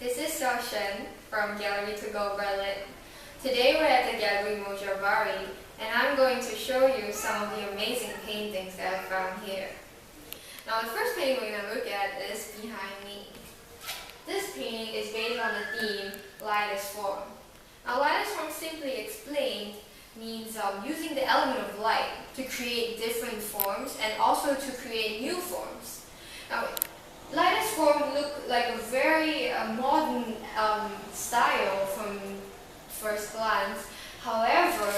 This is Xiao Xuan from Gallery Berlin. Today we're at the gallery Mojavari, and I'm going to show you some of the amazing paintings that I found here. Now the first painting we're going to look at is behind me. This painting is based on the theme light as form. Now light as form, simply explained, means using the element of light to create different forms and also to create new forms. Now, light as form look like a very modern style from first glance. However,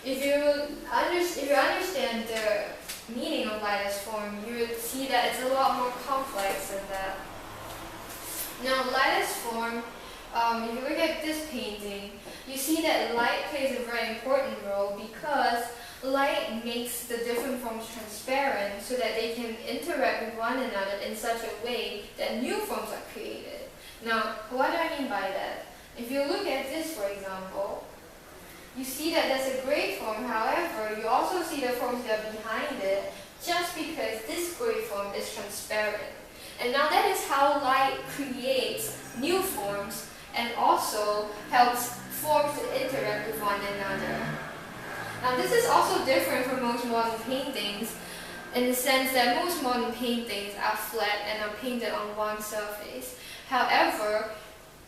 if you understand the meaning of light as form, you would see that it's a lot more complex than that. Now, light as form, if you look at this painting, you see that light plays a very important role because light makes the different forms transparent so that they can interact with one another in such a way that new forms are created. Now, what do I mean by that? If you look at this, for example, you see that there's a gray form. However, you also see the forms that are behind it just because this gray form is transparent. And now that is how light creates new forms and also helps forms to interact with one another. Now this is also different from most modern paintings in the sense that most modern paintings are flat and are painted on one surface. However,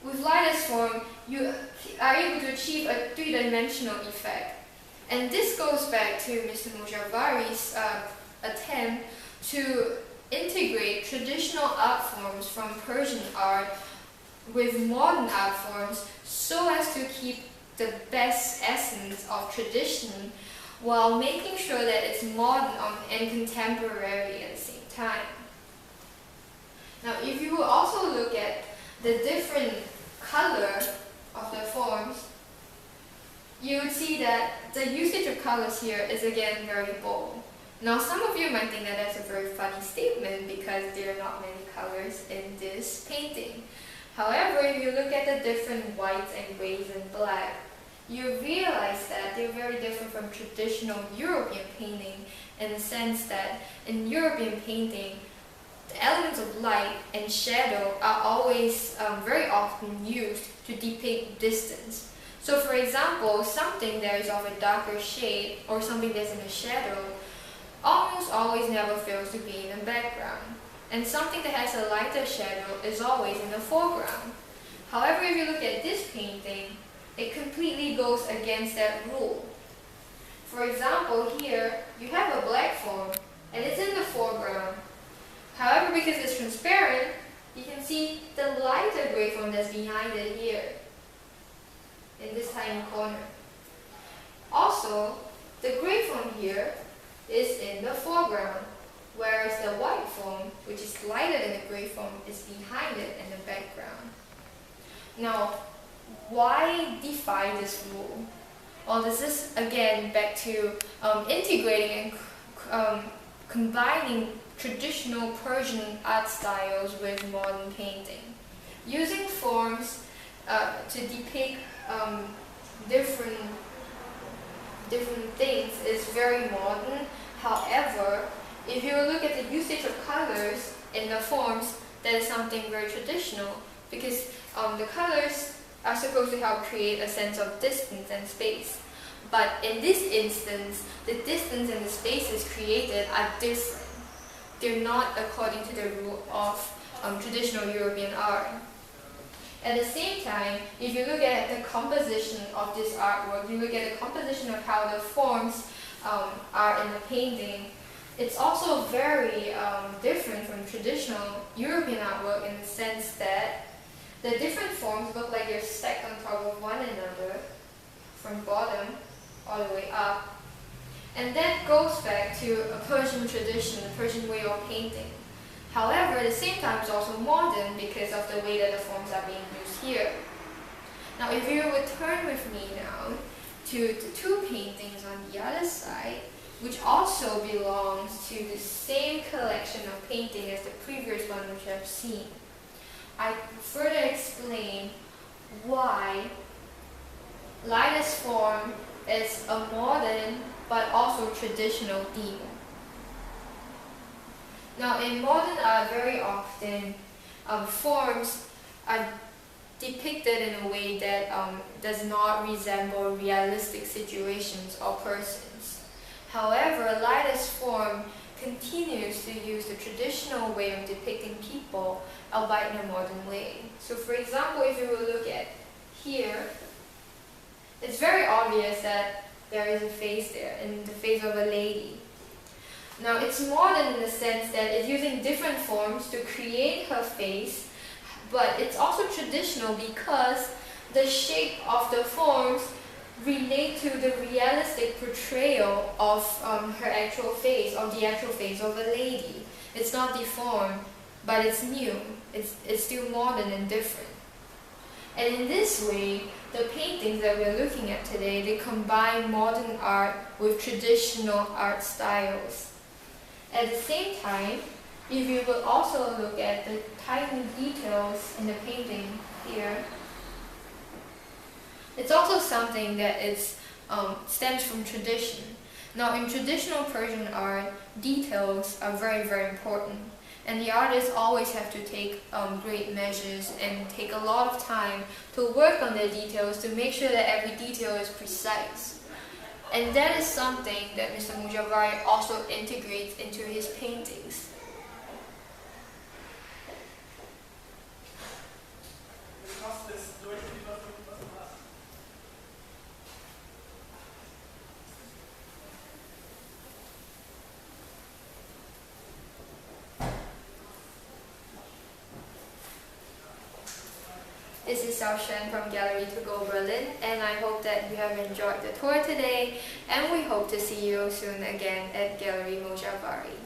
with light as form, you are able to achieve a three-dimensional effect. And this goes back to Mr. Mojavari's attempt to integrate traditional art forms from Persian art with modern art forms so as to keep the best essence of tradition while making sure that it's modern and contemporary at the same time. Now, if you will also look at the different color of the forms, you would see that the usage of colors here is again very bold. Now, some of you might think that that's a very funny statement because there are not many colors in this painting. However, if you look at the different whites and grays and black, you realize that they're very different from traditional European painting in the sense that in European painting, the elements of light and shadow are always very often used to depict distance. So for example, something that is of a darker shade or something that's in a shadow almost always never fails to be in the background. And something that has a lighter shadow is always in the foreground. However, if you look at this painting, it completely goes against that rule. For example, here you have a black form and it's in the foreground. However, because it's transparent, you can see the lighter gray form that's behind it here in this tiny corner. Also, the gray form here is in the foreground, whereas the white form, which is lighter than the gray form, is behind it in the background. Now, why defy this rule? Well, this is again back to integrating and combining traditional Persian art styles with modern painting. Using forms to depict different things is very modern. However, if you look at the usage of colors in the forms, that is something very traditional because the colors are supposed to help create a sense of distance and space. But in this instance, the distance and the spaces created are different. They're not according to the rule of traditional European art. At the same time, if you look at the composition of this artwork, you look at the composition of how the forms are in the painting, it's also very different from traditional European artwork in the sense that the different forms look like they're stacked on top of one another from bottom all the way up. And that goes back to a Persian tradition, a Persian way of painting. However, at the same time, it's also modern because of the way that the forms are being used here. Now, if you would turn with me now to the two paintings on the other side, which also belongs to the same collection of painting as the previous one which I've seen, I further explain why light as form is a modern but also traditional theme. Now, in modern art, very often forms are depicted in a way that does not resemble realistic situations or persons. However, Alina's form continues to use the traditional way of depicting people, albeit in a modern way. So for example, if you will look at here, it's very obvious that there is a face there, and the face of a lady. Now it's modern in the sense that it's using different forms to create her face, but it's also traditional because the shape of the forms relate to the realistic portrayal of her actual face, of the actual face of a lady. It's not deformed, but it's new. It's still modern and different. And in this way, the paintings that we're looking at today, they combine modern art with traditional art styles. At the same time, if you will also look at the tiny details in the painting here, it's also something that stems from tradition. Now in traditional Persian art, details are very, very important. And the artists always have to take great measures and take a lot of time to work on their details to make sure that every detail is precise. And that is something that Mr. Mojavari also integrates into his paintings. This is Xiao Xuan from Gallery Berlin, and I hope that you have enjoyed the tour today, and we hope to see you soon again at Gallery Mojavari.